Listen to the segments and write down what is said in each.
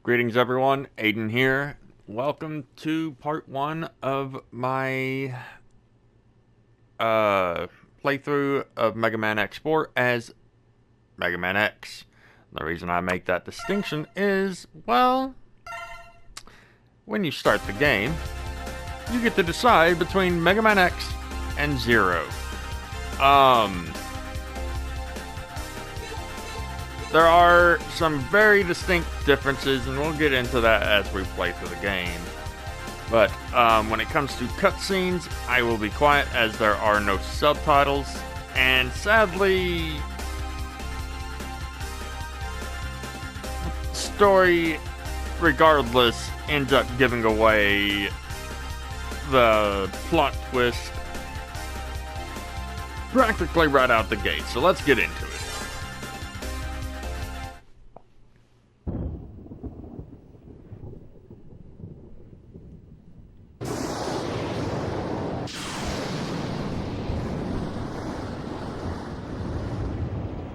Greetings everyone, Aiden here. Welcome to part 1 of my playthrough of Mega Man X4 as Mega Man X. The reason I make that distinction is, well, when you start the game, you get to decide between Mega Man X and Zero. There are some very distinct differences, and we'll get into that as we play through the game. But when it comes to cutscenes, I will be quiet as there are no subtitles, and sadly, story, regardless, ends up giving away the plot twist practically right out the gate. So let's get into it.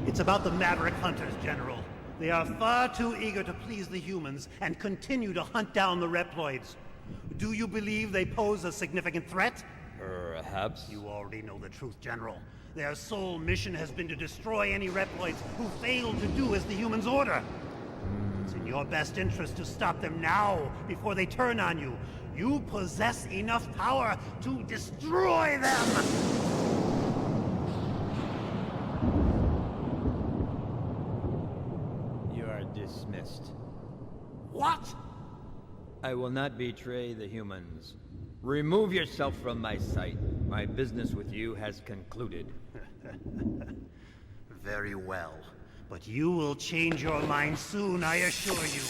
It's about the Maverick Hunters, General. They are far too eager to please the humans and continue to hunt down the Reploids. Do you believe they pose a significant threat? Perhaps. You already know the truth, General. Their sole mission has been to destroy any Reploids who fail to do as the humans order. It's in your best interest to stop them now, before they turn on you. You possess enough power to destroy them! Dismissed. What? I will not betray the humans. Remove yourself from my sight. My business with you has concluded. Very well. But you will change your mind soon, I assure you.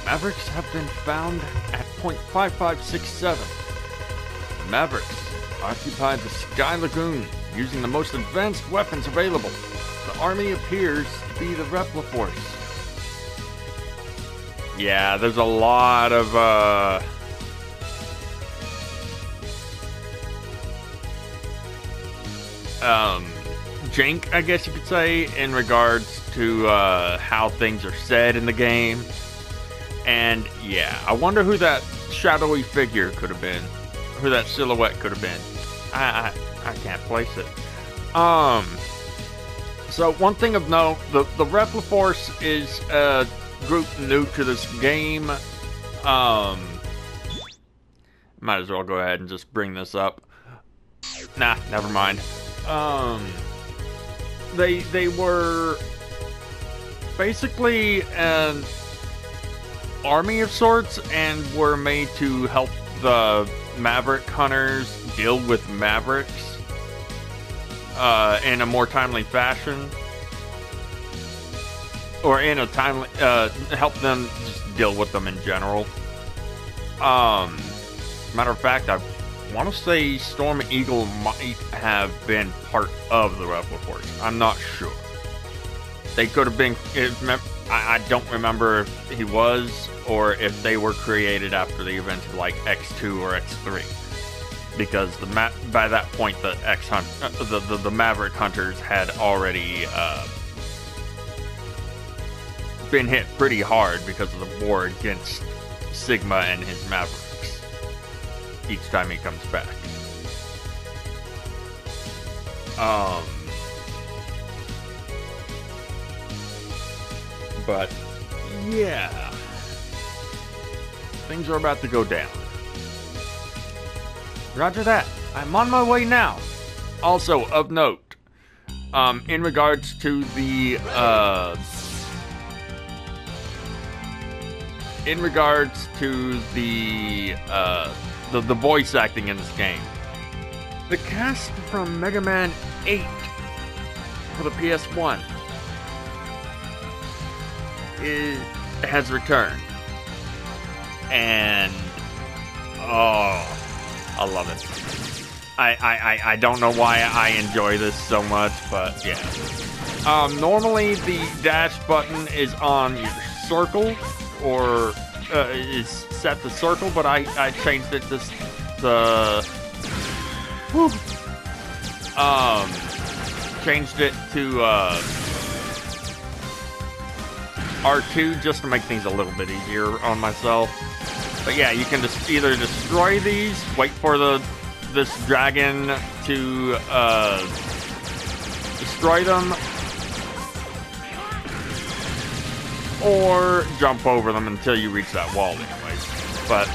Mavericks have been found at point 5567. The Mavericks occupied the Sky Lagoon using the most advanced weapons available. The army appears to be the Repliforce. Yeah, there's a lot of jank, I guess you could say, in regards to how things are said in the game. And yeah, I wonder who that shadowy figure could have been, who that silhouette could have been. I can't place it. So one thing of note, the Repliforce is a group new to this game. Might as well go ahead and just bring this up. Nah, never mind. They were basically an army of sorts and were made to help the Maverick Hunters deal with Mavericks in a more timely fashion, or in a timely help them just deal with them in general. Matter of fact, I want to say Storm Eagle might have been part of the Repliforce. I'm not sure. They could have been. I don't remember if he was, or if they were created after the events of like X2 or X3, because by that point the the Maverick Hunters had already been hit pretty hard because of the war against Sigma and his Mavericks each time he comes back. But yeah, things are about to go down. Roger that. I'm on my way now. Also, of note, in regards to the voice acting in this game, the cast from Mega Man 8 for the PS1 has returned, and oh, I love it. I don't know why I enjoy this so much, but yeah. Normally the dash button is on your circle, or is set to circle, but I changed it to changed it to R2 just to make things a little bit easier on myself. But yeah, you can just either destroy these, wait for this dragon to destroy them, or jump over them until you reach that wall anyways. But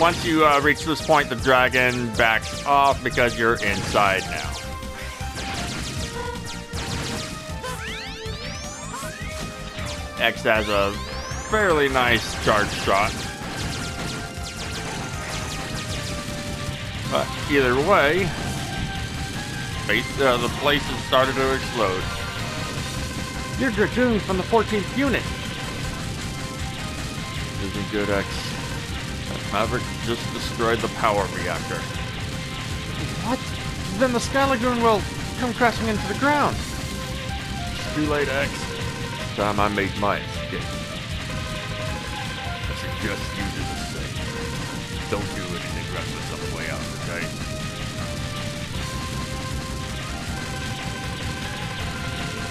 once you reach this point, the dragon backs off because you're inside now. X has a fairly nice charge shot. But either way, the place has started to explode. You're Dragoon from the 14th unit. Isn't good, X. Maverick just destroyed the power reactor. What? Then the Sky Lagoon will come crashing into the ground. It's too late, X. This time I made my escape. I suggest you do the same. Don't do anything reckless on the way out, okay?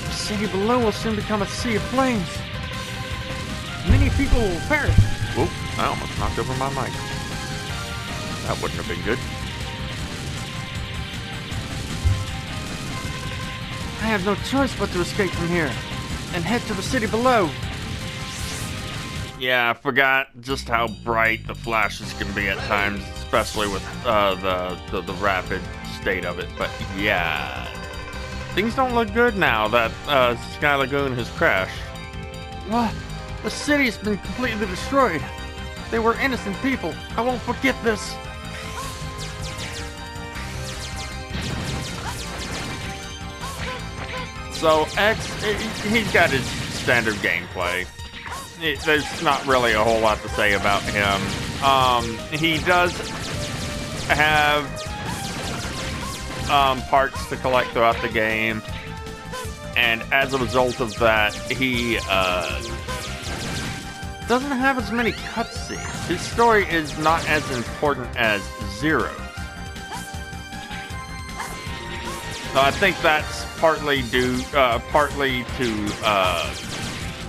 The city below will soon become a sea of flames. Many people will perish. Whoop, I almost knocked over my mic. That wouldn't have been good. I have no choice but to escape from here and head to the city below. Yeah, I forgot just how bright the flashes can be at times, especially with the rapid state of it. But yeah, things don't look good now that Sky Lagoon has crashed. What? The city's been completely destroyed. They were innocent people. I won't forget this. So X, he's got his standard gameplay. There's not really a whole lot to say about him. He does have parts to collect throughout the game, and as a result of that, he doesn't have as many cutscenes. His story is not as important as Zero's. So I think that's partly to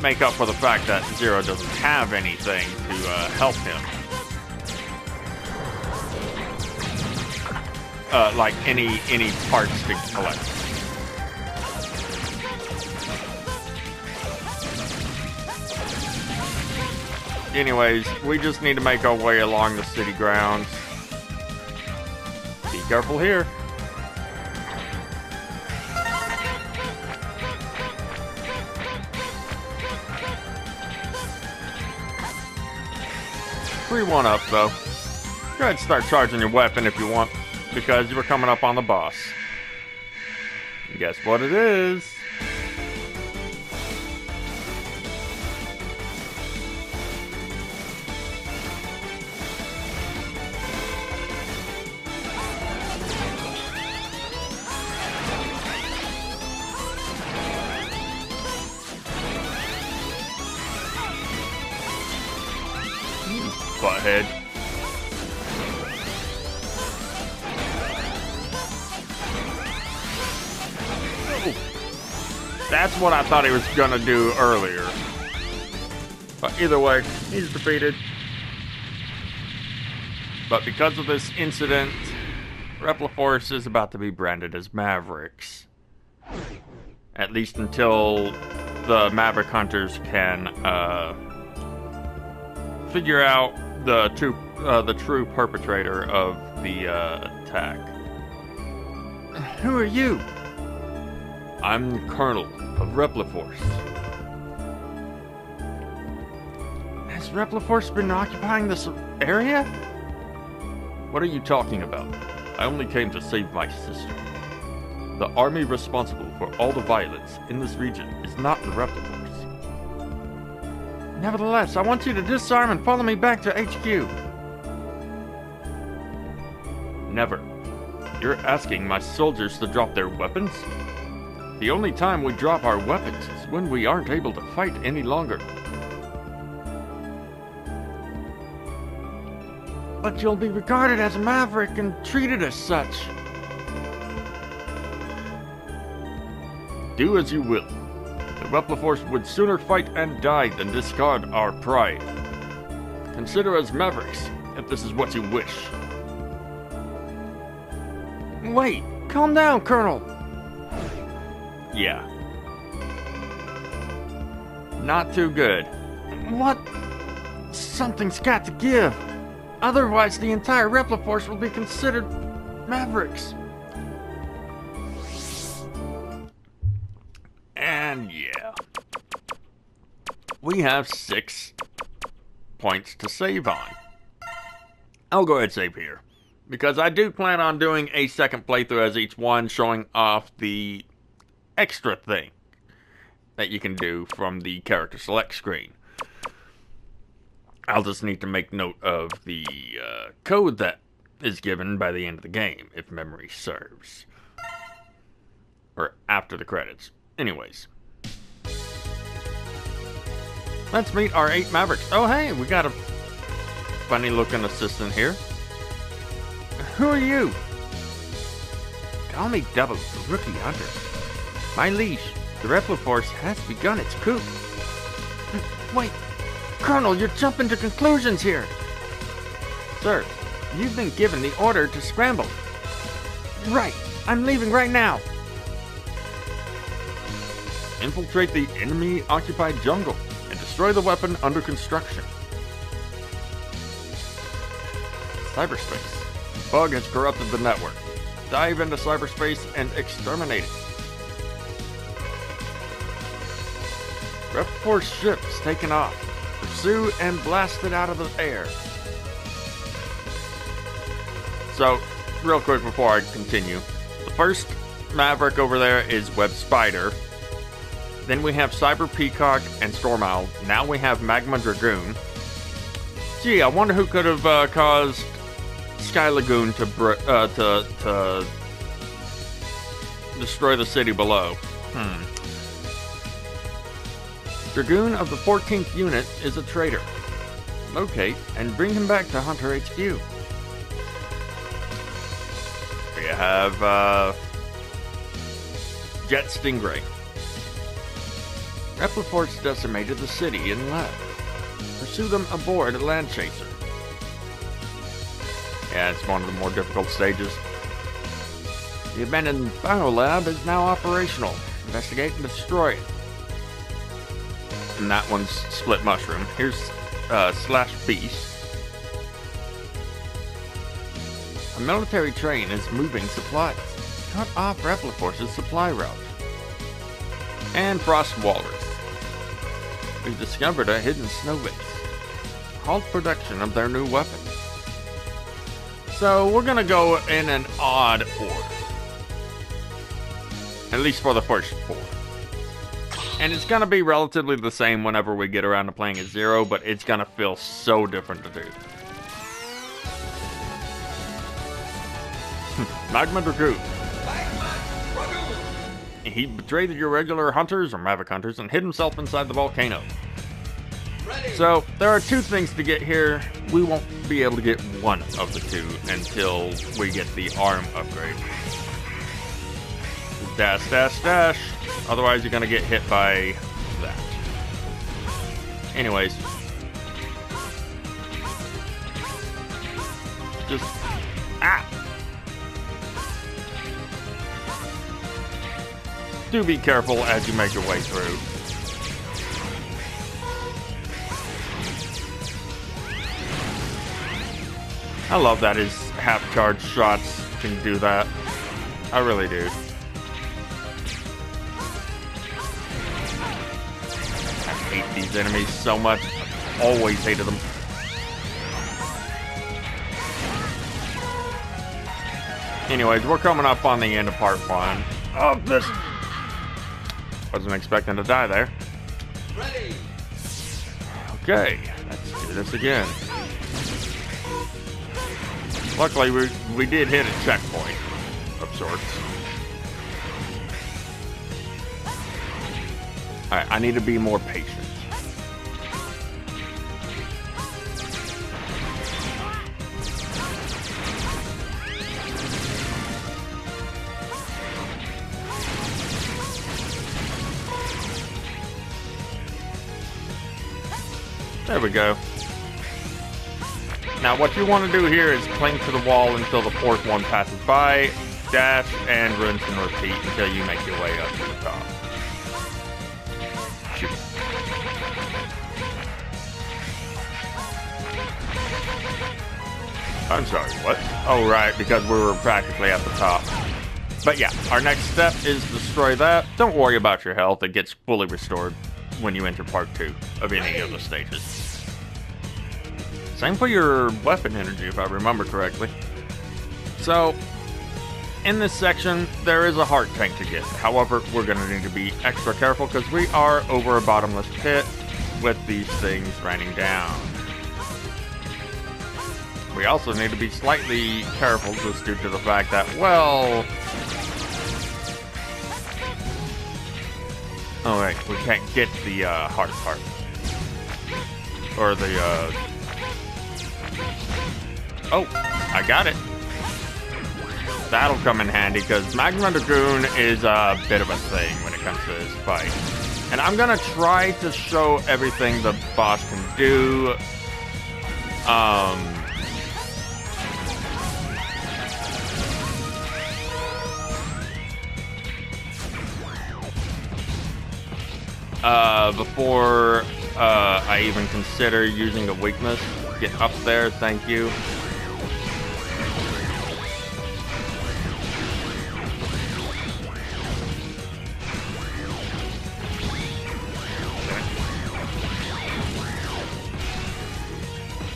make up for the fact that Zero doesn't have anything to help him. Like any parts to collect. Anyways, we just need to make our way along the city grounds. Be careful here. Free one up, though. Go ahead and start charging your weapon if you want, because you were coming up on the boss. And guess what it is? Butthead. Oh, that's what I thought he was gonna do earlier. But either way, he's defeated. But because of this incident, Repliforce is about to be branded as Mavericks. At least until the Maverick Hunters can figure out the true perpetrator of the attack. Who are you? I'm the Colonel of Repliforce. Has Repliforce been occupying this area? What are you talking about? I only came to save my sister. The army responsible for all the violence in this region is not the Repliforce. Nevertheless, I want you to disarm and follow me back to HQ. Never. You're asking my soldiers to drop their weapons? The only time we drop our weapons is when we aren't able to fight any longer. but you'll be regarded as a Maverick and treated as such. Do as you will. The Repliforce would sooner fight and die than discard our pride. Consider us Mavericks, if this is what you wish. Wait, calm down, Colonel. Yeah. Not too good. What? Something's got to give. Otherwise, the entire Repliforce will be considered Mavericks. And yeah. We have 6 points to save on. I'll go ahead and save here, because I do plan on doing a second playthrough as each one, showing off the extra thing that you can do from the character select screen. I'll just need to make note of the code that is given by the end of the game, if memory serves. Or after the credits. Anyways. Let's meet our 8 Mavericks. Oh, hey, we got a funny-looking assistant here. Who are you? Call me Double, the Rookie Hunter. My liege, the Repliforce has begun its coup. Wait, Colonel, you're jumping to conclusions here. Sir, you've been given the order to scramble. Right, I'm leaving right now. Infiltrate the enemy-occupied jungle and destroy the weapon under construction. Cyberspace. Bug has corrupted the network. Dive into cyberspace and exterminate it. Repliforce ship is taken off. Pursue and blast it out of the air. So, real quick before I continue, the first Maverick over there is Web Spider. Then we have Cyber Peacock and Storm Owl. Now we have Magma Dragoon. Gee, I wonder who could have caused Sky Lagoon to destroy the city below. Dragoon of the 14th Unit is a traitor. Locate and bring him back to Hunter HQ. We have Jet Stingray. Repliforce decimated the city and left. Pursue them aboard a land chaser. Yeah, it's one of the more difficult stages. The abandoned biolab is now operational. Investigate and destroy it. And that one's Split Mushroom. Here's Slash Beast. A military train is moving supplies. Cut off Repliforce's supply route. And Frost Walrus. We've discovered a hidden snow base. Halt production of their new weapon. So we're gonna go in an odd order. At least for the first 4. And it's gonna be relatively the same whenever we get around to playing as Zero, but it's gonna feel so different to do. Magma Dragoon. He betrayed your regular hunters, or Maverick Hunters, and hid himself inside the volcano. So, there are 2 things to get here. We won't be able to get one of the 2 until we get the arm upgrade. Dash, dash, dash. Otherwise, you're gonna get hit by that. Anyways. Just... Ah! Do be careful as you make your way through. I love that his half-charge shots can do that. I really do. I hate these enemies so much. I've always hated them. Anyways, we're coming up on the end of part 1 of this. Wasn't expecting to die there. Ready. Okay, let's do this again. Luckily, we did hit a checkpoint of sorts. Alright, I need to be more patient. There we go. Now what you want to do here is cling to the wall until the fourth one passes by, dash, and rinse and repeat until you make your way up to the top. Shoot. I'm sorry, what? Oh right, because we were practically at the top. But yeah, our next step is destroy that. Don't worry about your health, it gets fully restored when you enter part 2 of any of the stages. Same for your weapon energy, if I remember correctly. So, in this section, there is a heart tank to get. However, we're going to need to be extra careful because we are over a bottomless pit with these things raining down. We also need to be slightly careful just due to the fact that, well... Oh wait, we can't get the heart part. Or the Oh, I got it. That'll come in handy because Magma Dragoon is a bit of a thing when it comes to this fight. And I'm gonna try to show everything the boss can do. Before I even consider using a weakness. Get up there, thank you.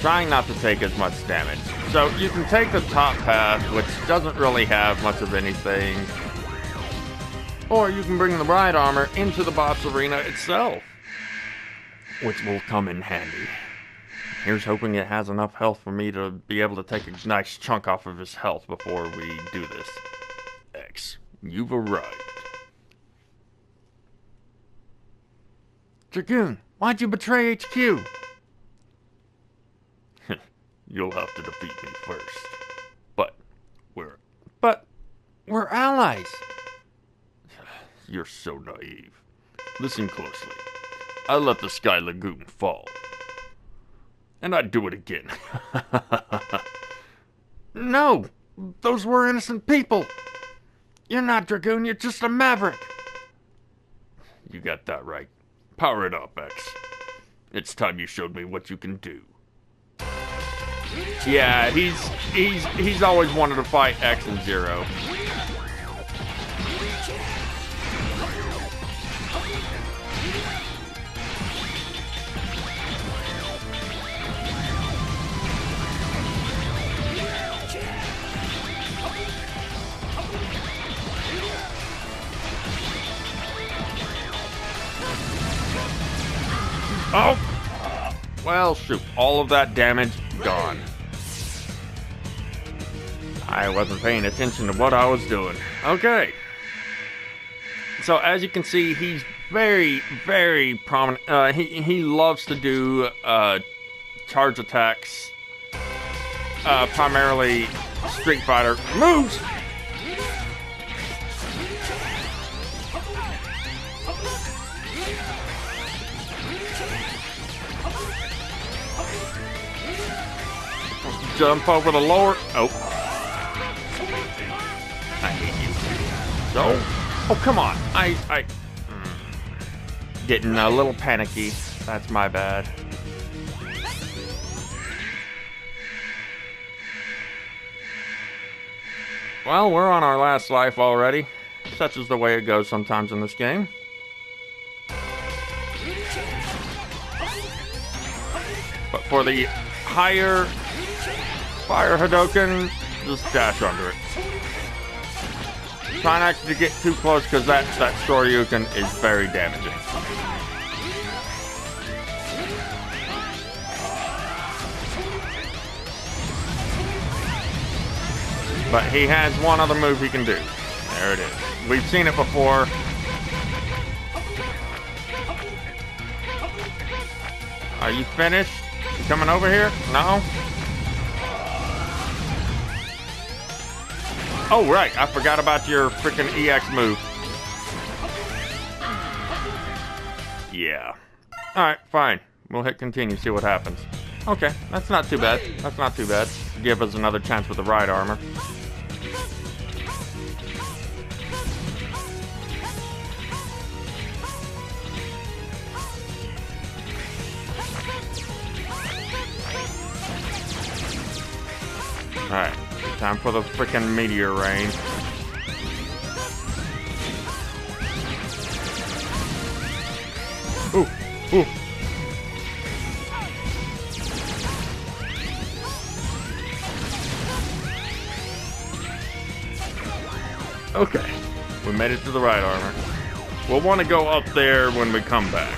Trying not to take as much damage. So you can take the top path, which doesn't really have much of anything. Or you can bring the ride armor into the boss arena itself, which will come in handy. Here's hoping it has enough health for me to be able to take a nice chunk off of his health before we do this. X, you've arrived. Dragoon, why'd you betray HQ? You'll have to defeat me first. But we're allies. You're so naive. Listen closely. I let the Sky Lagoon fall. And I'd do it again. No! Those were innocent people! You're not Dragoon, you're just a Maverick! You got that right. Power it up, X. It's time you showed me what you can do. Yeah, he's always wanted to fight X and Zero. Oh! Well, shoot. All of that damage gone. I wasn't paying attention to what I was doing. Okay. So, as you can see, he's very, very prominent. He loves to do charge attacks. Primarily Street Fighter moves! Jump over the lower. Oh. I hate you. So. Oh, come on. Getting a little panicky. That's my bad. Well, we're on our last life already. Such is the way it goes sometimes in this game. But for the higher Fire Hadouken, just dash under it. Try not to get too close because that Shoryuken is very damaging. But he has one other move he can do. There it is. We've seen it before. Are you finished? You coming over here? No? Oh, right. I forgot about your freaking EX move. Yeah. Alright, fine. We'll hit continue, see what happens. Okay, that's not too bad. That's not too bad. Give us another chance with the ride armor. Alright, time for the freaking meteor rain. Ooh, ooh. Okay, we made it to the ride armor. We'll want to go up there when we come back.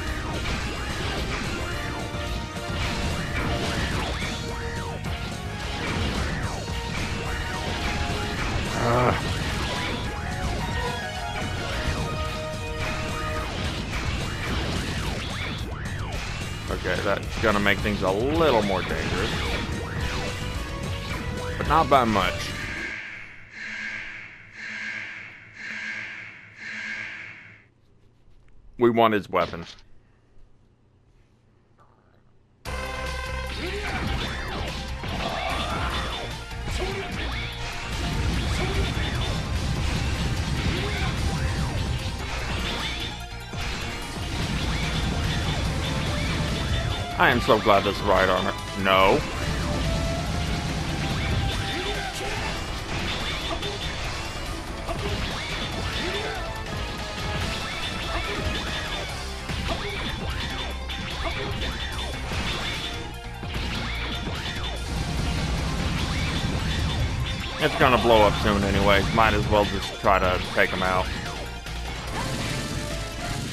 Okay, that's gonna make things a little more dangerous. But not by much. We want his weapon. I am so glad this is ride armor. No. It's gonna blow up soon anyway. Might as well just try to take him out.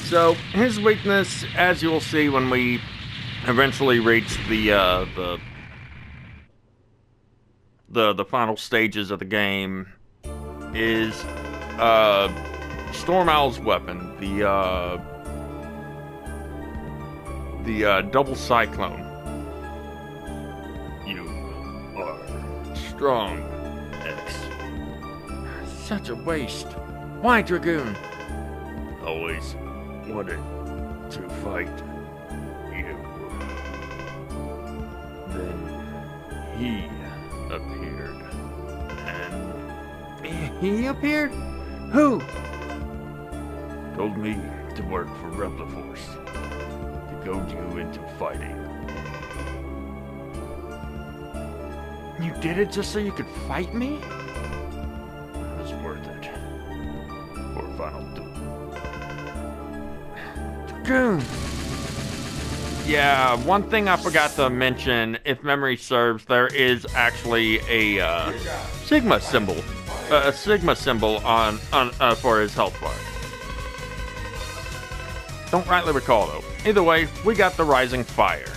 So, his weakness, as you'll see when we eventually reach the final stages of the game, is Storm Owl's weapon, the double cyclone. You are strong, X. Such a waste. Why, Dragoon? Always wanted to fight you. Then he appeared. And he appeared? Who? Told me to work for Repliforce, to goad you into fighting. You did it just so you could fight me? It was worth it. For a final duel. Dragoon! Yeah, one thing I forgot to mention, if memory serves, there is actually a Sigma symbol. A Sigma symbol on for his health bar. Don't rightly recall though. Either way, we got the Rising Fire.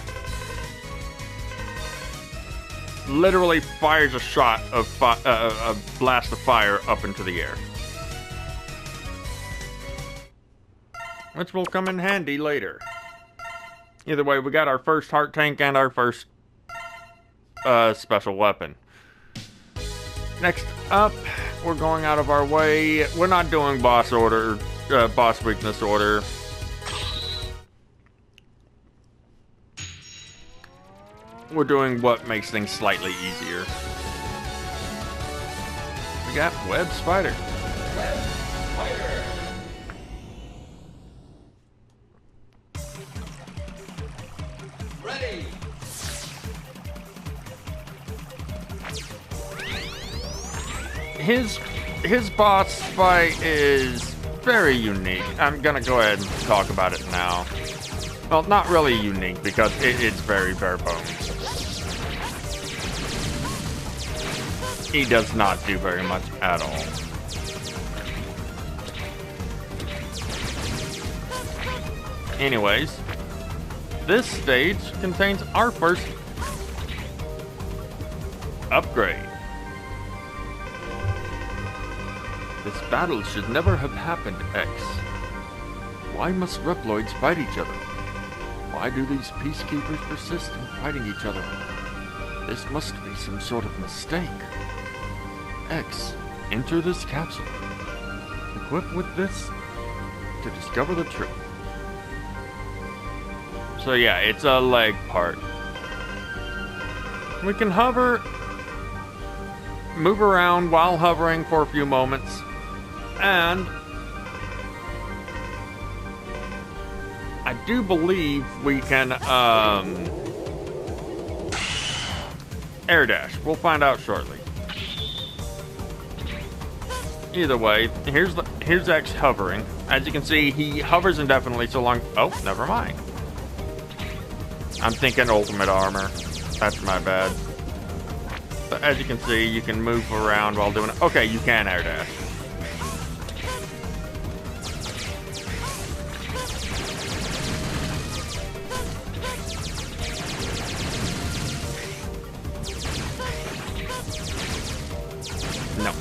Literally fires a shot of a blast of fire up into the air, which will come in handy later. Either way, we got our first heart tank and our first special weapon. Next up, we're going out of our way. We're not doing boss weakness order. We're doing what makes things slightly easier. We got Web Spider. Ready. His boss fight is very unique. I'm gonna go ahead and talk about it now. Well, not really unique because it's very bare bones. He does not do very much at all. Anyways, this stage contains our first upgrade. This battle should never have happened, X. Why must Reploids fight each other? Why do these peacekeepers persist in fighting each other? This must be some sort of mistake. X, enter this capsule. Equipped with this to discover the truth. So yeah, it's a leg part. We can hover, move around while hovering for a few moments, and I do believe we can air dash. We'll find out shortly. Either way, here's X hovering. As you can see, he hovers indefinitely so long. Oh, never mind. I'm thinking ultimate armor. That's my bad. But as you can see, you can move around while doing it. Okay, you can air dash. No.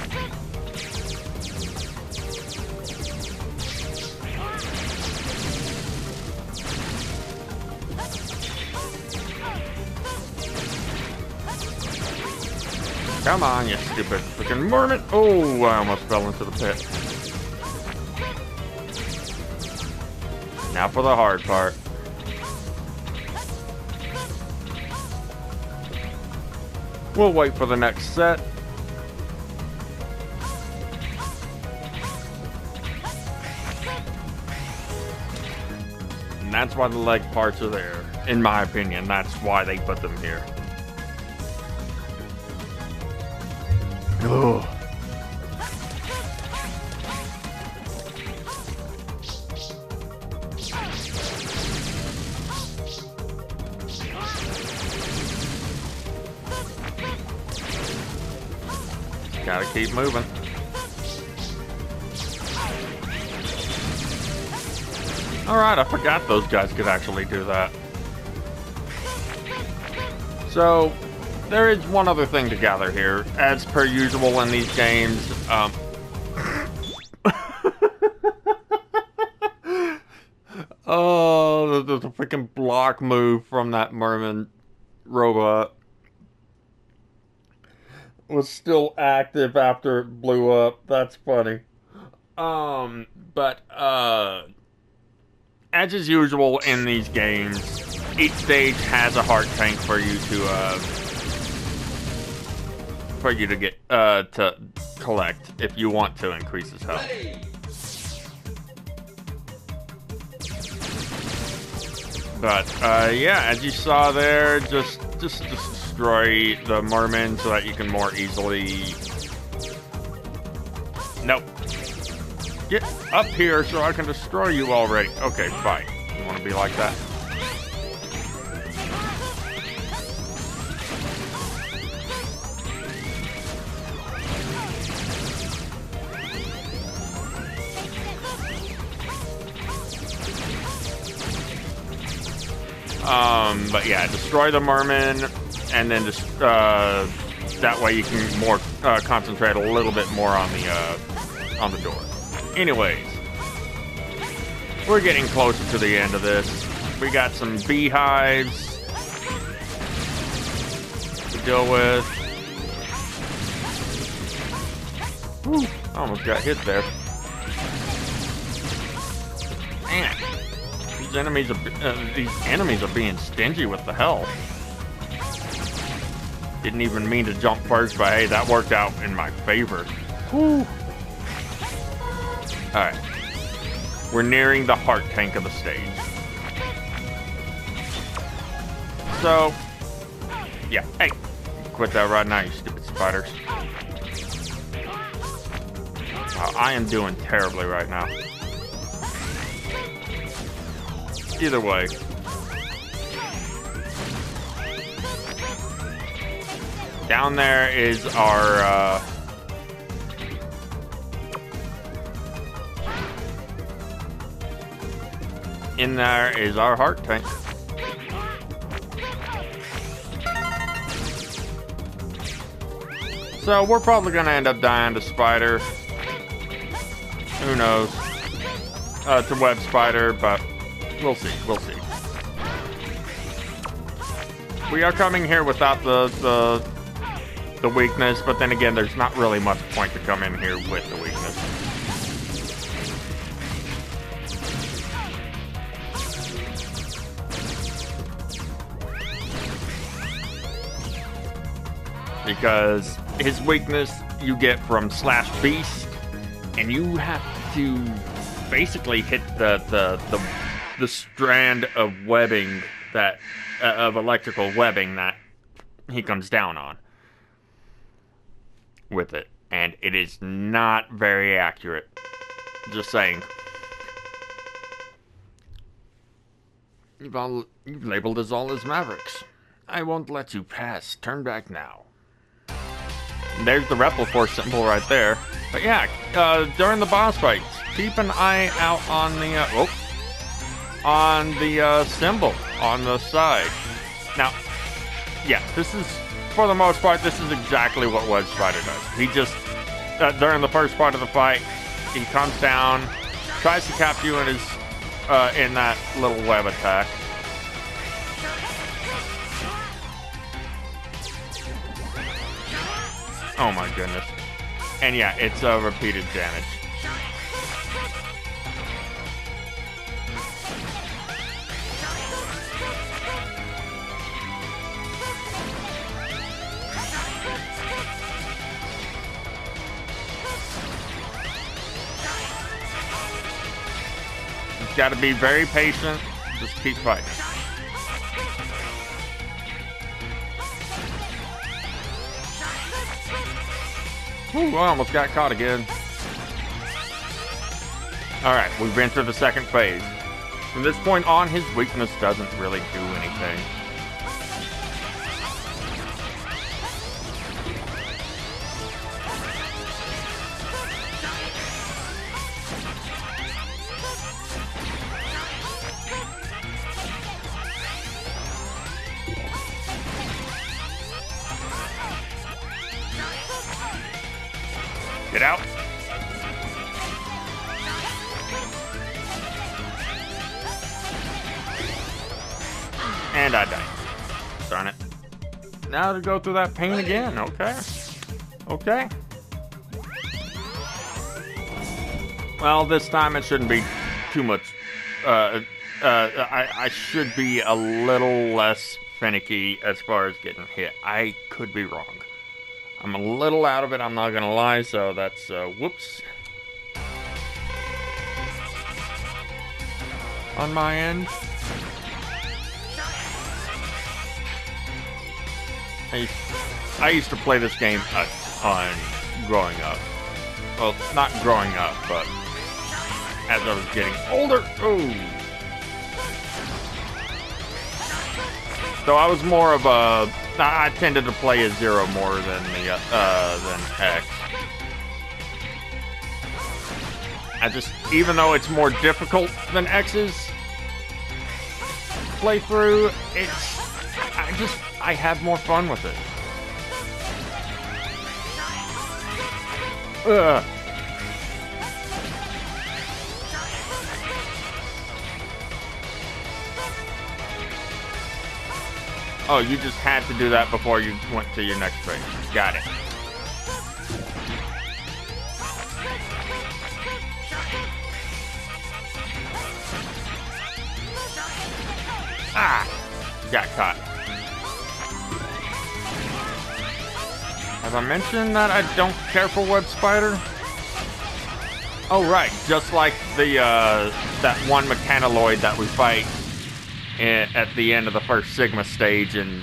Come on, you stupid freaking mermaid. Oh, I almost fell into the pit. Now for the hard part. We'll wait for the next set. And that's why the leg parts are there. In my opinion, that's why they put them here. Ugh. Gotta keep moving. Alright, I forgot those guys could actually do that. So, there is one other thing to gather here. As per usual in these games, oh, the freaking block move from that merman robot was still active after it blew up. That's funny. But as is usual in these games, each stage has a heart tank for you to get to collect if you want to increase his health. But yeah, as you saw there, just destroy the merman so that you can more easily. Nope. Get up here so I can destroy you already. Okay, fine. You want to be like that? But yeah, destroy the merman, and then just that way you can more concentrate a little bit more on the door. Anyways, we're getting closer to the end of this. We got some beehives to deal with. Whew, I almost got hit there. Man. These enemies are being stingy with the health. Didn't even mean to jump first, but hey, that worked out in my favor. Whew. Alright. We're nearing the heart tank of the stage. So, yeah. Hey, quit that right now, you stupid spiders. Wow, I am doing terribly right now. Either way. Down there is our in there is our heart tank. So we're probably gonna end up dying to spider. Who knows? To web spider, but we'll see. We'll see. We are coming here without the weakness, but then again, there's not really much point to come in here with the weakness. because his weakness you get from Slash Beast, and you have to basically hit the strand of webbing that of electrical webbing that he comes down on with it, and it is not very accurate. Just saying. You've labeled us all as Mavericks. I won't let you pass. Turn back now. And there's the Repliforce symbol right there. But yeah, during the boss fights, keep an eye out on the symbol on the side. Now, yeah, this is, for the most part, this is exactly what Web Spider does. He just, during the first part of the fight, he comes down, tries to cap you in his, in that little web attack. Oh my goodness. And yeah, it's repeated damage. You've got to be very patient. Just keep fighting. Ooh, I almost got caught again. Alright, we've been through the second phase. From this point on, his weakness doesn't really do anything. Get out. And I died. Darn it. Now to go through that pain again. Okay. Okay. Well, this time it shouldn't be too much. I should be a little less finicky as far as getting hit. I could be wrong. I'm a little out of it, I'm not gonna lie, so that's, whoops. On my end. I used to play this game a ton growing up. Well, not growing up, but as I was getting older. Ooh. So I was more of a... I tended to play as Zero more than X. I just, even though it's more difficult than X's playthrough, I have more fun with it. Ugh. Oh, you just had to do that before you went to your next phase. Got it. Ah! Got caught. Have I mentioned that I don't care for Web Spider? Oh, right. Just like the, that one mechanaloid that we fight at the end of the first Sigma stage in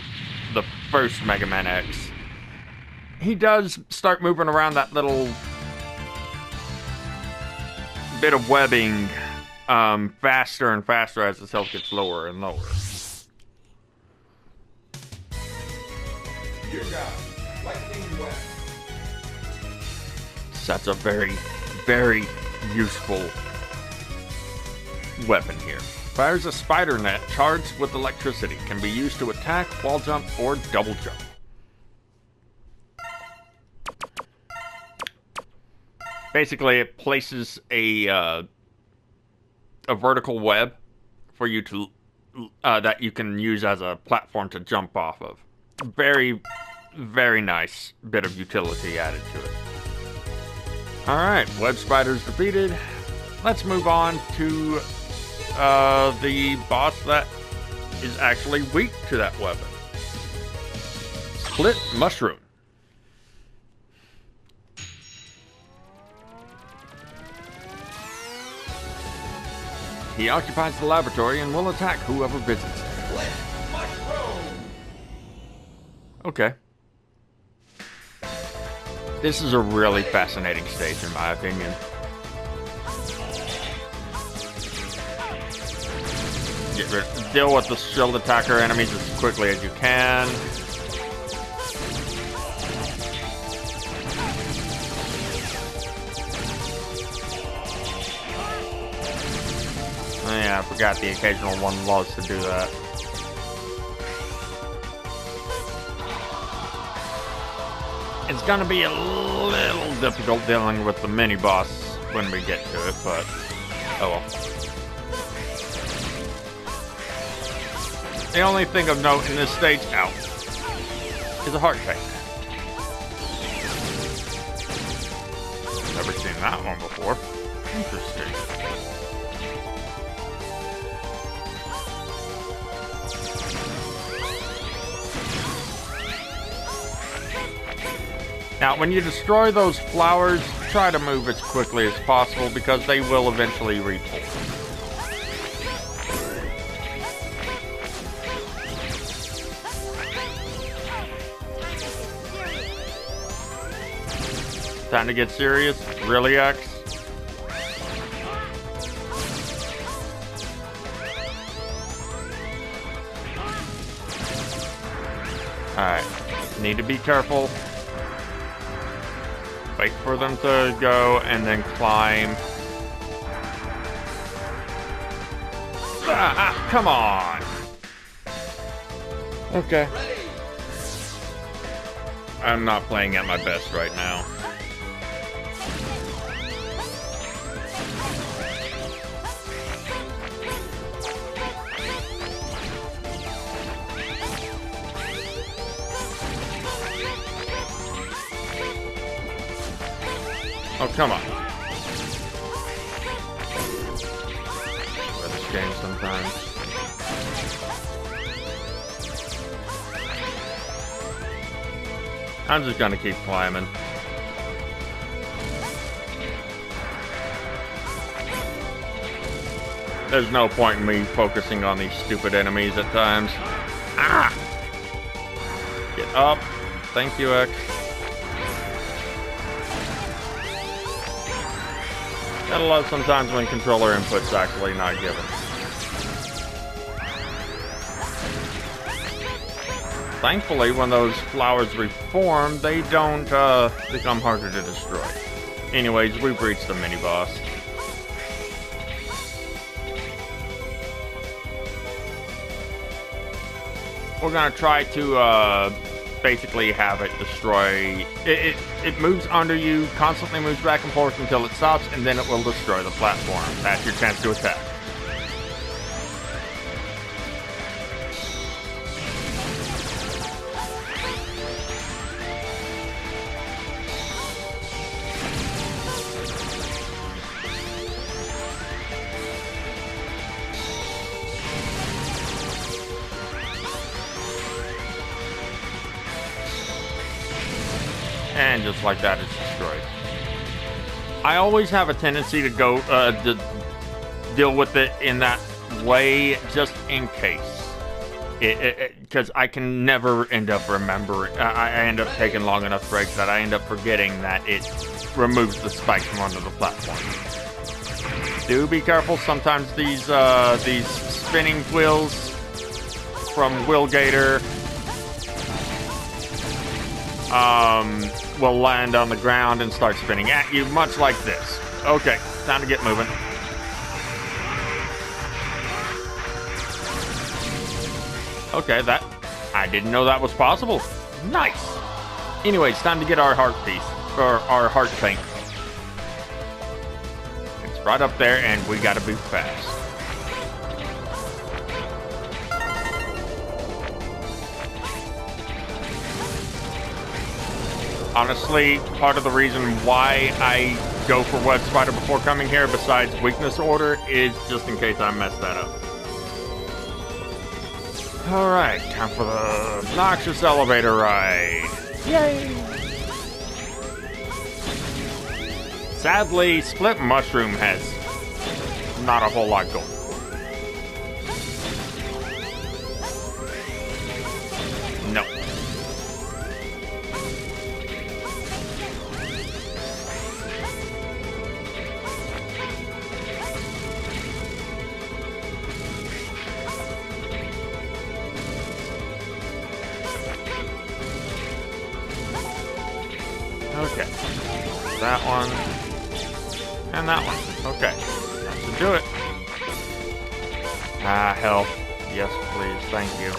the first Mega Man X. He does start moving around that little bit of webbing faster and faster as his health gets lower and lower. So that's a very, very useful weapon here. Fires a spider net charged with electricity. Can be used to attack, wall jump, or double jump. Basically, it places a vertical web for you to that you can use as a platform to jump off of. Very, very nice bit of utility added to it. All right, Web Spider's defeated. Let's move on to the boss that is actually weak to that weapon. Split Mushroom. He occupies the laboratory and will attack whoever visits. Okay. This is a really fascinating stage, in my opinion. Deal with the shield attacker enemies as quickly as you can. Oh yeah, I forgot the occasional one loves to do that. It's gonna be a little difficult dealing with the mini-boss when we get to it, but oh well. The only thing of note in this stage, ow, is a heart tank. Never seen that one before. Interesting. Now, when you destroy those flowers, try to move as quickly as possible because they will eventually repull. Time to get serious? Really, X? Alright. Need to be careful. Wait for them to go and then climb. Come on! Okay. I'm not playing at my best right now. Oh, come on. Play this game sometimes. I'm just gonna keep climbing. There's no point in me focusing on these stupid enemies at times. Ah! Get up. Thank you, X. Gotta love sometimes when controller input's actually not given. Thankfully, when those flowers reform, they don't become harder to destroy. Anyways, we've reached the mini-boss. We're gonna try to basically have it destroy. It moves under you, constantly moves back and forth until it stops, and then it will destroy the platform. That's your chance to attack. And just like that, it's destroyed. I always have a tendency to go to deal with it in that way, just in case. Because I can never end up remembering. I end up taking long enough breaks that I end up forgetting that it removes the spikes from under the platform. Do be careful. Sometimes these spinning wheels from Willgator will land on the ground and start spinning at you, much like this. Okay, time to get moving. Okay, I didn't know that was possible. Nice! Anyways, time to get our heart piece, or our heart tank. It's right up there, and we gotta be fast. Honestly, part of the reason why I go for Web Spider before coming here, besides weakness order, is just in case I mess that up. Alright, time for the obnoxious elevator ride. Yay! Sadly, Split Mushroom has not a whole lot going for Okay. That one. And that one. Okay. That should do it. Ah, health. Yes, please. Thank you.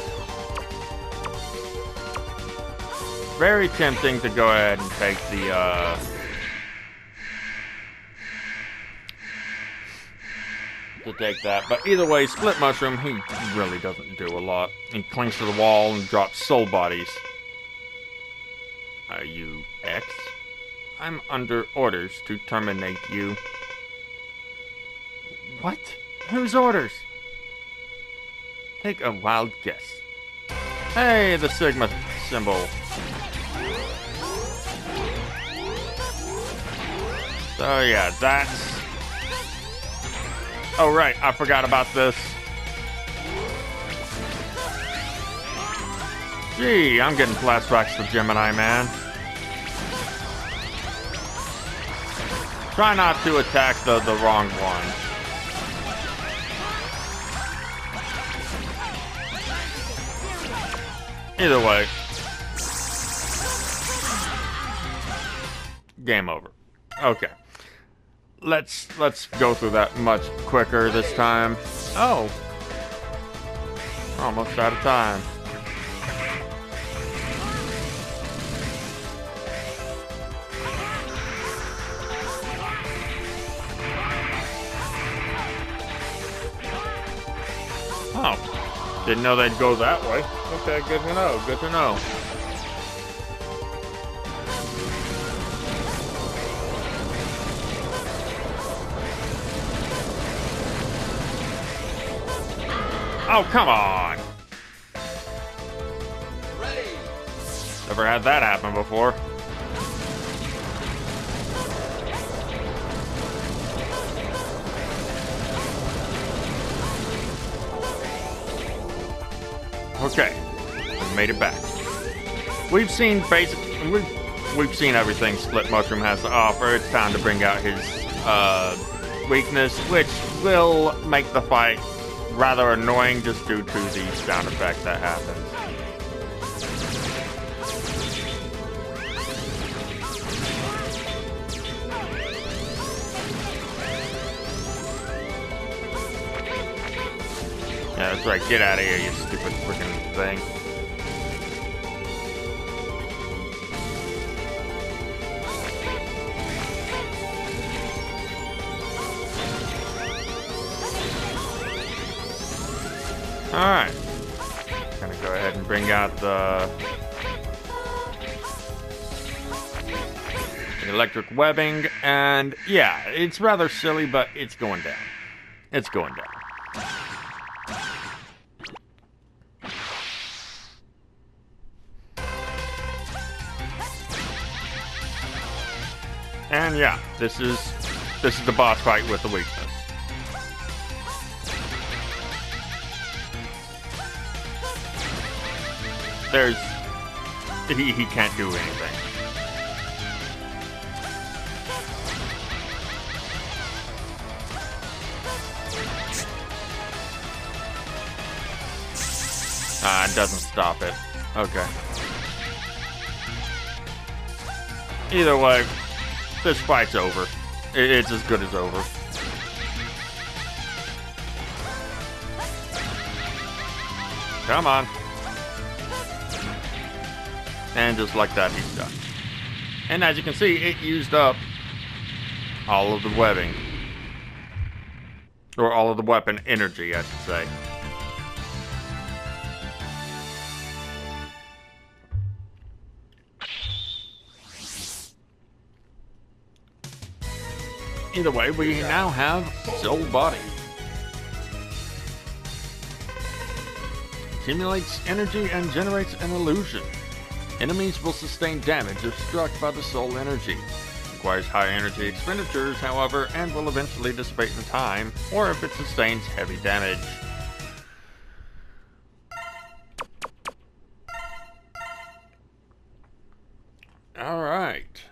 Very tempting to go ahead and take the, to take that. But either way, Split Mushroom, he really doesn't do a lot. He clings to the wall and drops soul bodies. Are you X? I'm under orders to terminate you. What? Whose orders? Take a wild guess. Hey, the Sigma symbol. So yeah, that's... Oh right, I forgot about this. Gee, I'm getting flashbacks to Gemini, man. Try not to attack the wrong one. Either way. Game over. Okay. Let's go through that much quicker this time. Oh. Almost out of time. Oh. Didn't know they'd go that way. Okay, good to know. Good to know. Oh, come on! Ready. Never had that happen before. Okay, we made it back. We've seen we've seen everything Split Mushroom has to offer. It's time to bring out his weakness, which will make the fight rather annoying just due to the sound effect that happens. Yeah, that's right. Get out of here, you stupid freaking thing. Alright. Gonna go ahead and bring out the electric webbing, and yeah, it's rather silly, but it's going down. It's going down. And yeah, this is the boss fight with the weakness. He can't do anything. It doesn't stop it. Okay. Either way, this fight's over. It's as good as over. Come on. And just like that, he's done. And as you can see, it used up all of the webbing. Or all of the weapon energy, I should say. Either way, we now have Soul Body. Accumulates energy and generates an illusion. Enemies will sustain damage if struck by the soul energy. Requires high energy expenditures, however, and will eventually dissipate in time, or if it sustains heavy damage. Alright.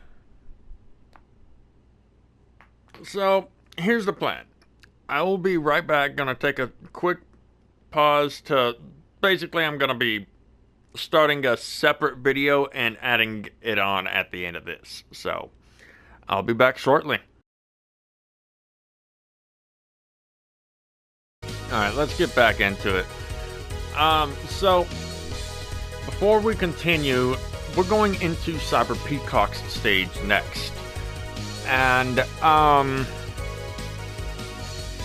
So, here's the plan. I will be right back. Gonna take a quick pause to... Basically, I'm gonna be starting a separate video and adding it on at the end of this. So, I'll be back shortly. Alright, let's get back into it. So, before we continue, we're going into Cyber Peacock's stage next. And,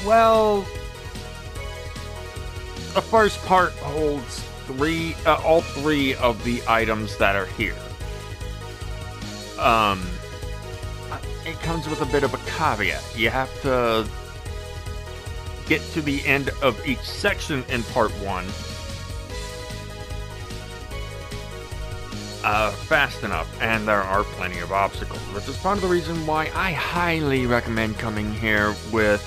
well, the first part holds all three of the items that are here. It comes with a bit of a caveat. You have to get to the end of each section in part 1 fast enough, and there are plenty of obstacles, which is part of the reason why I highly recommend coming here with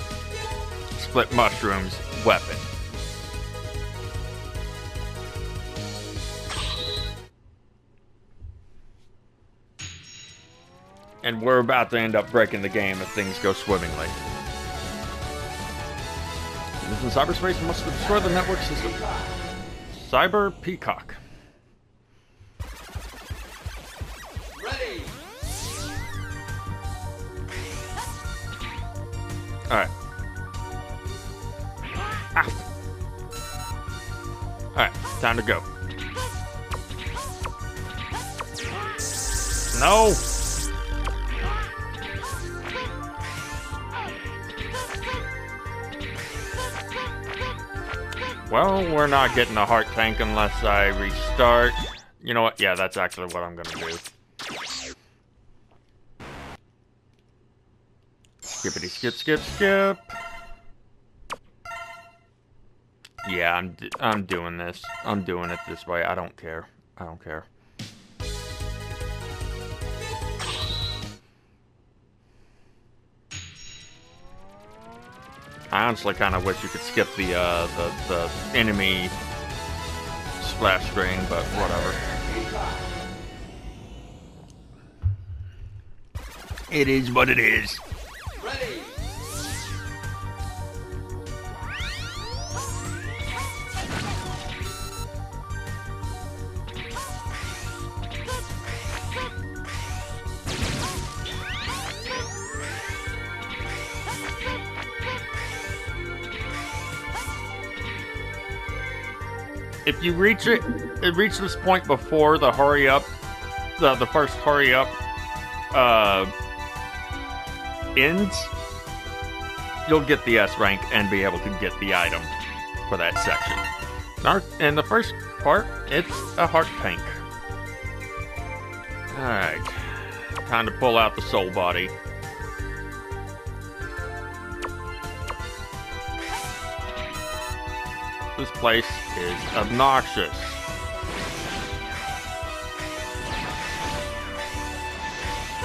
Split Mushroom's weapon. And we're about to end up breaking the game if things go swimmingly. In cyberspace, must destroy the network system. Cyber Peacock. Ready. Alright. Alright, time to go. No! Well, we're not getting a heart tank unless I restart. You know what? Yeah, that's actually what I'm gonna do. Skippity skip skip skip. Yeah, I'm doing this. I'm doing it this way. I don't care. I don't care. I honestly kind of wish you could skip the enemy splash screen, but whatever. It is what it is. Ready. If you reach this point before the hurry up, the first hurry up ends, you'll get the S rank and be able to get the item for that section. In the first part, it's a heart tank. Alright, time to pull out the soul body. This place is obnoxious.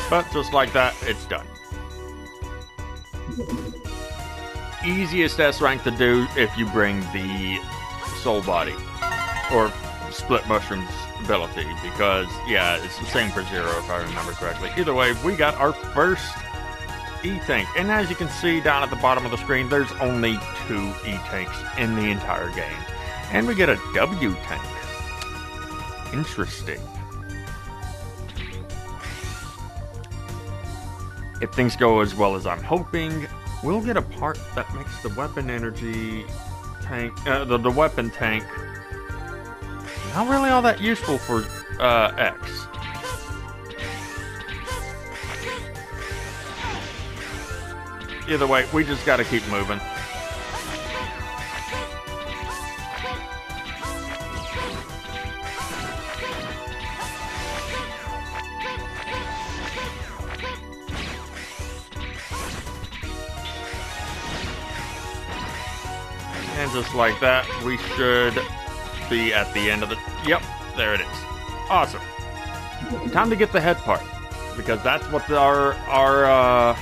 But just like that, it's done. Easiest S rank to do if you bring the soul body. Or Split Mushroom's ability, because, yeah, it's the same for Zero if I remember correctly. Either way, we got our first E-Tank. And as you can see down at the bottom of the screen, there's only 2 E-Tanks in the entire game. And we get a W-Tank. Interesting. If things go as well as I'm hoping, we'll get a part that makes the weapon energy tank, the weapon tank, not really all that useful for X. Either way, we just gotta keep moving. And just like that, we should be at the end of the... Yep, there it is. Awesome. Time to get the head part, because that's what our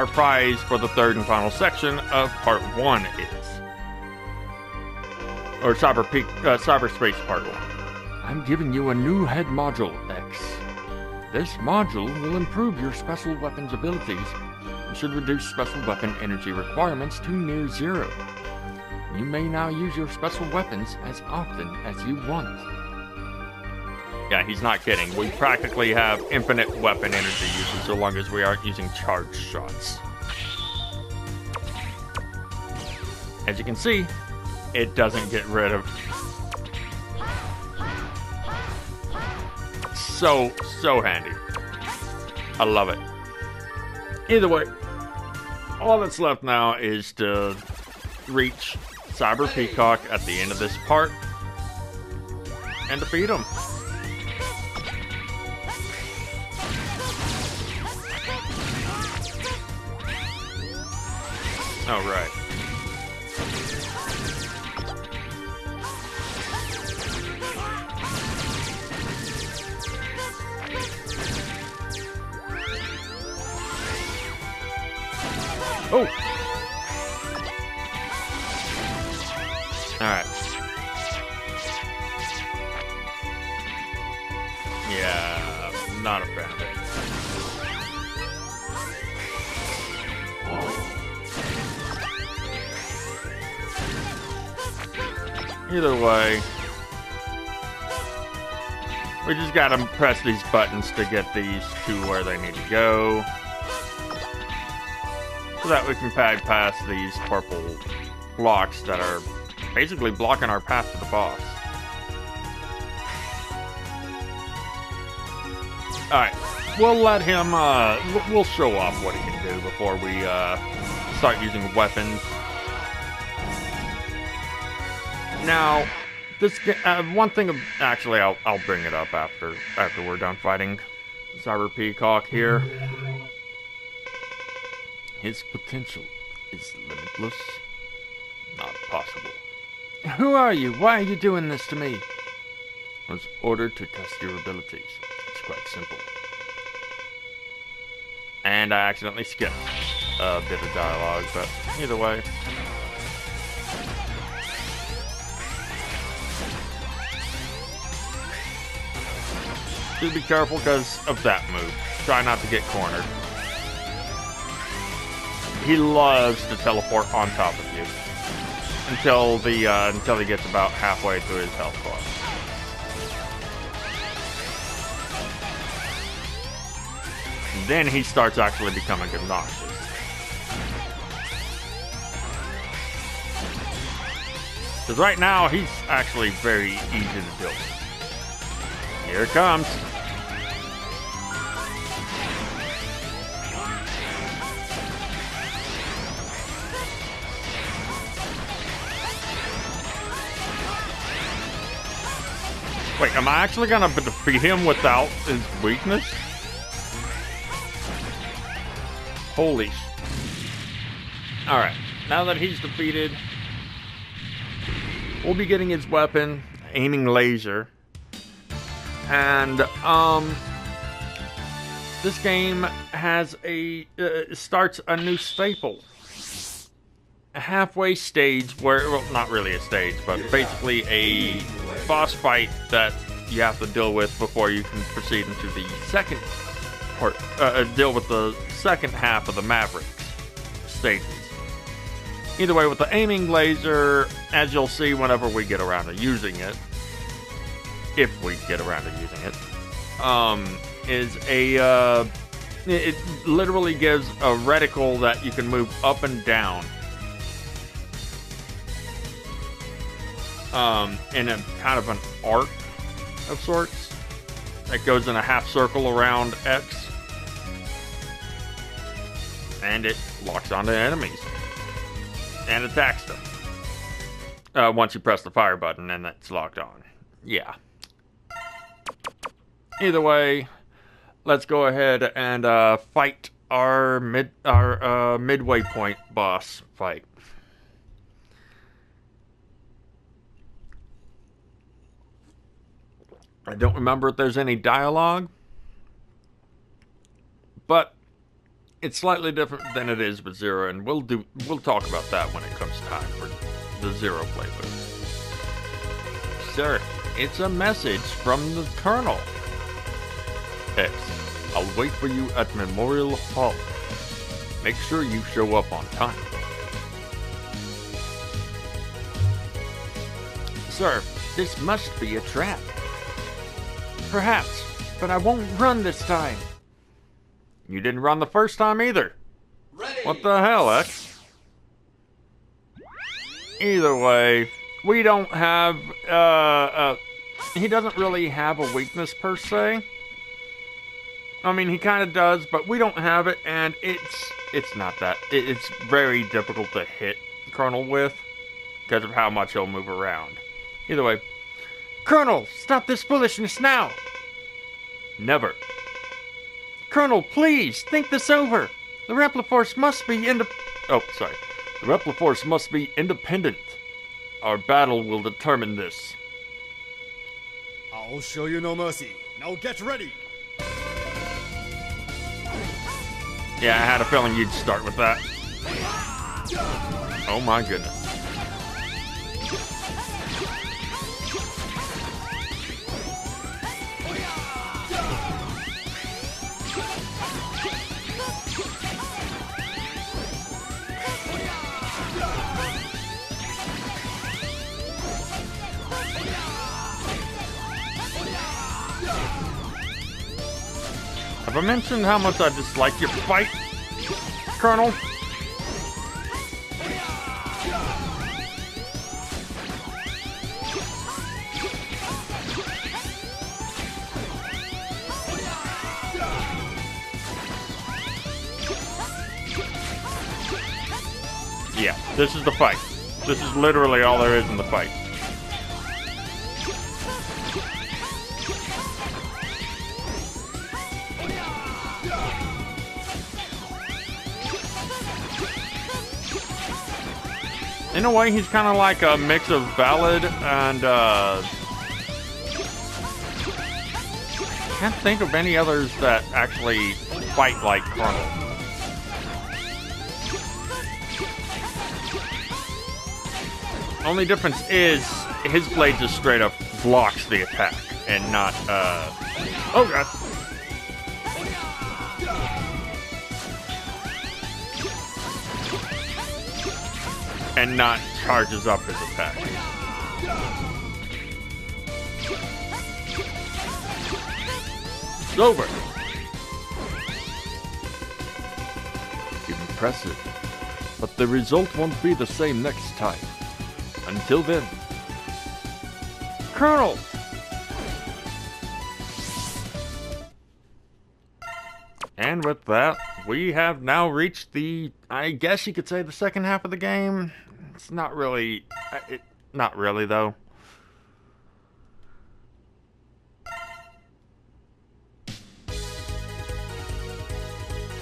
prize for the third and final section of part 1 is. Or Cyberspace part 1. I'm giving you a new head module, X. This module will improve your special weapons abilities and should reduce special weapon energy requirements to near zero. You may now use your special weapons as often as you want. Yeah, he's not kidding. We practically have infinite weapon energy usage so long as we aren't using charged shots. As you can see, it doesn't get rid of... So handy. I love it. Either way, all that's left now is to reach Cyber Peacock at the end of this part and defeat him. All right. Oh! Alright. Yeah, not a fan of it. Either way, we just gotta press these buttons to get these to where they need to go, so that we can bypass these purple blocks that are basically blocking our path to the boss. Alright, we'll let him, we'll show off what he can do before we, start using weapons. Now, this, one thing, actually, I'll bring it up after we're done fighting Cyber Peacock here. His potential is limitless, not possible. Who are you? Why are you doing this to me? I was ordered to test your abilities. It's quite simple. And I accidentally skipped a bit of dialogue, but either way. Just be careful because of that move. Try not to get cornered. He loves to teleport on top of you until he gets about halfway through his health bar. And then he starts actually becoming obnoxious. Because right now he's actually very easy to deal with. Here it comes. Wait, am I actually gonna defeat him without his weakness? Holy sh... Alright, now that he's defeated, we'll be getting his weapon, aiming laser. And, this game has starts a new staple. A halfway stage where, well, not really a stage, but basically a boss fight that you have to deal with before you can proceed into the second part, deal with the second half of the Mavericks stages. Either way, with the aiming laser, as you'll see whenever we get around to using it, if we get around to using it, it literally gives a reticle that you can move up and down. In a kind of an arc of sorts that goes in a half circle around X, and it locks onto enemies and attacks them once you press the fire button and it's locked on. Yeah. Either way, let's go ahead and fight our midway point boss fight. I don't remember if there's any dialogue, but it's slightly different than it is with Zero, and we'll talk about that when it comes time for the Zero playthrough. Sir, it's a message from the Colonel. X, I'll wait for you at Memorial Hall. Make sure you show up on time. Sir, this must be a trap. Perhaps, but I won't run this time. You didn't run the first time either. Ready. What the hell, X? Either way, we don't have, he doesn't really have a weakness per se. I mean, he kind of does, but we don't have it, and it's not that. It's very difficult to hit Colonel with because of how much he'll move around. Either way, Colonel, stop this foolishness now! Never. Colonel, please, think this over. The Repliforce must be The Repliforce must be independent. Our battle will determine this. I'll show you no mercy. Now get ready. Yeah, I had a feeling you'd start with that. Oh my goodness. Have I mentioned how much I dislike your fight, Colonel? Yeah, this is the fight. This is literally all there is in the fight. In a way, he's kind of like a mix of Ballad and, can't think of any others that actually fight like Colonel. Only difference is, his blade just straight up blocks the attack, and not, oh god. And not charges up his attack. It's over. Impressive. But the result won't be the same next time. Until then. Colonel! And with that, we have now reached the, I guess you could say, the second half of the game. It's not really, not really though.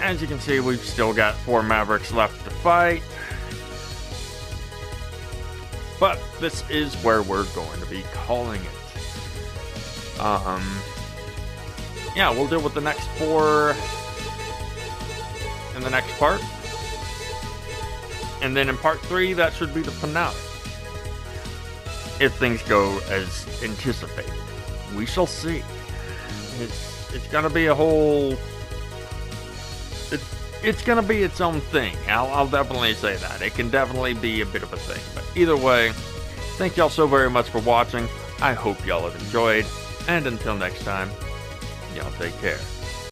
As you can see, we've still got 4 Mavericks left to fight. But this is where we're going to be calling it. Yeah, we'll deal with the next 4 in the next part. And then in part 3, that should be the finale. If things go as anticipated. We shall see. It's gonna be a whole... It's gonna be its own thing. I'll definitely say that. It can definitely be a bit of a thing. But either way, thank y'all so very much for watching. I hope y'all have enjoyed. And until next time, y'all take care.